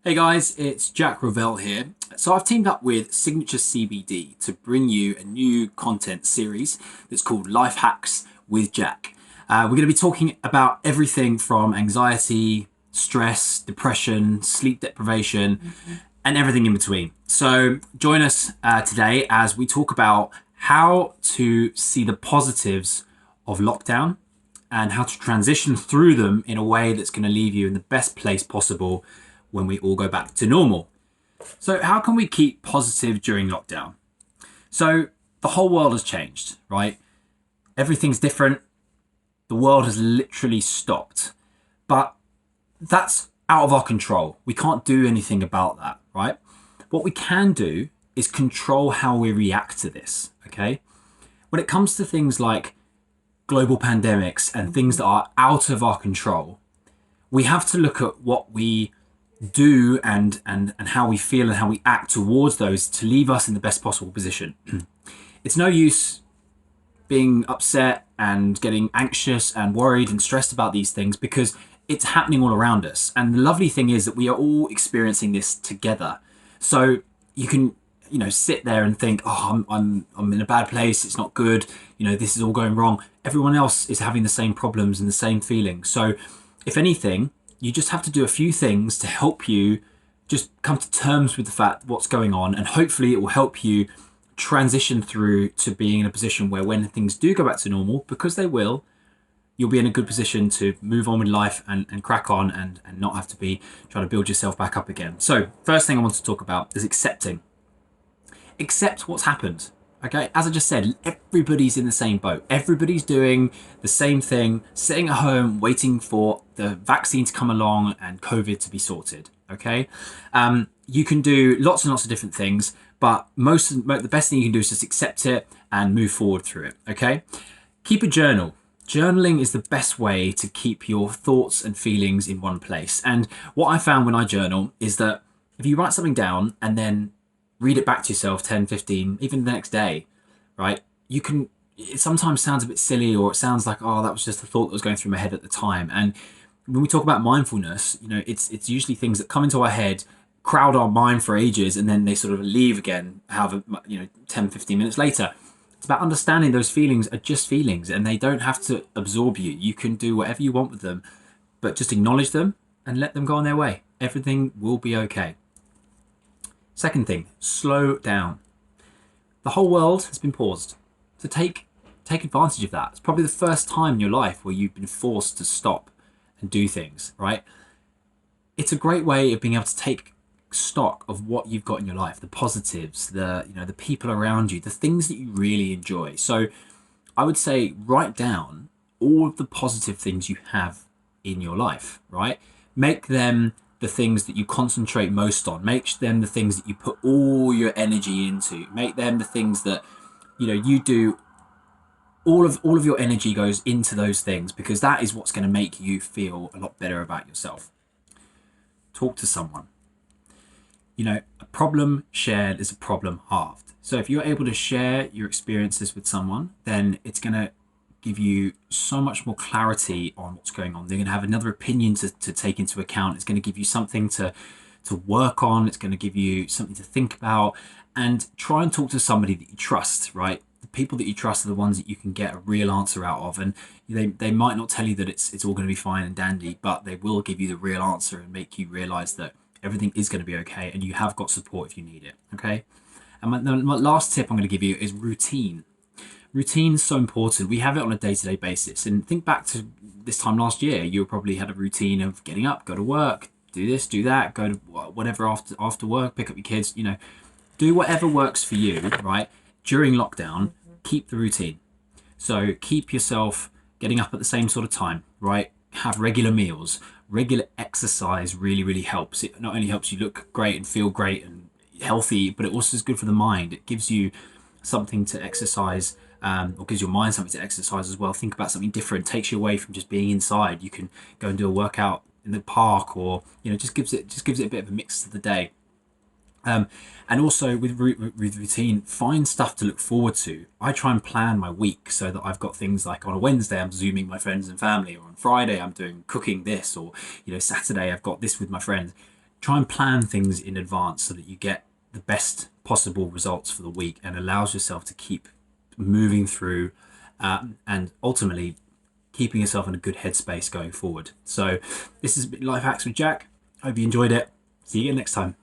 Hey guys, it's Jack Revell here. So I've teamed up with Signature CBD to bring you a new content series that's called Life Hacks with Jack. We're going to be talking about everything from anxiety, stress, depression, sleep deprivation, and everything in between. So join us today as we talk about how to see the positives of lockdown and how to transition through them in a way that's going to leave you in the best place possible when we all go back to normal. So, how can we keep positive during lockdown? So, the whole world has changed, right? Everything's different. The world has literally stopped. But that's out of our control. We can't do anything about that, right? What we can do is control how we react to this, okay? When it comes to things like global pandemics and things that are out of our control, we have to look at what we do and how we feel and how we act towards those to leave us in the best possible position. It's no use being upset and getting anxious and worried and stressed about these things because it's happening all around us. And the lovely thing is that we are all experiencing this together. So you can, sit there and think, oh, I'm in a bad place. It's not good. This is all going wrong. Everyone else is having the same problems and the same feelings. So if anything, you just have to do a few things to help you just come to terms with the fact what's going on, and hopefully it will help you transition through to being in a position where when things do go back to normal, because they will, you'll be in a good position to move on with life and crack on and not have to be trying to build yourself back up again. So first thing I want to talk about is accepting. Accept what's happened. Okay, as I just said, everybody's in the same boat. Everybody's doing the same thing, sitting at home waiting for the vaccine to come along and COVID to be sorted. Okay, you can do lots and lots of different things, but the best thing you can do is just accept it and move forward through it. Okay, keep a journal. Journaling is the best way to keep your thoughts and feelings in one place. And what I found when I journal is that if you write something down and then read it back to yourself 10, 15, even the next day, right? It sometimes sounds a bit silly, or it sounds like, oh, that was just a thought that was going through my head at the time. And when we talk about mindfulness, it's usually things that come into our head, crowd our mind for ages, and then they sort of leave again, however, 10, 15 minutes later. It's about understanding those feelings are just feelings and they don't have to absorb you. You can do whatever you want with them, but just acknowledge them and let them go on their way. Everything will be okay. Second thing, slow down. The whole world has been paused. So take advantage of that. It's probably the first time in your life where you've been forced to stop and do things, right? It's a great way of being able to take stock of what you've got in your life, the positives, the people around you, the things that you really enjoy. So I would say write down all of the positive things you have in your life, right? Make them the things that you concentrate most on. Make them the things that you put all your energy into. Make them the things that you do. All of your energy goes into those things because that is what's going to make you feel a lot better about yourself. Talk to someone. A problem shared is a problem halved. So if you're able to share your experiences with someone, then it's going to give you so much more clarity on what's going on. They're going to have another opinion to take into account. It's going to give you something to work on. It's going to give you something to think about, and try and talk to somebody that you trust, right? The people that you trust are the ones that you can get a real answer out of, and they might not tell you that it's all going to be fine and dandy, but they will give you the real answer and make you realize that everything is going to be okay and you have got support if you need it. Okay, and my last tip I'm going to give you is routine. Routine is so important. We have it on a day-to-day basis. And think back to this time last year. You probably had a routine of getting up, go to work, do this, do that, go to whatever after work, pick up your kids. Do whatever works for you. Right, during lockdown, keep the routine. So keep yourself getting up at the same sort of time. Right, have regular meals. Regular exercise really, really helps. It not only helps you look great and feel great and healthy, but it also is good for the mind. It gives you something to exercise, or gives your mind something to exercise as well. Think about something different. Takes you away from just being inside. You can go and do a workout in the park, or just gives it a bit of a mix to the day. And also with routine, find stuff to look forward to. I try and plan my week so that I've got things like on a Wednesday I'm zooming my friends and family, or on Friday I'm doing cooking this, or Saturday I've got this with my friends. try and plan things in advance so that you get the best possible results for the week and allows yourself to keep moving through and ultimately keeping yourself in a good headspace going forward. So this is Life Hacks with Jack. Hope you enjoyed it. See you again next time.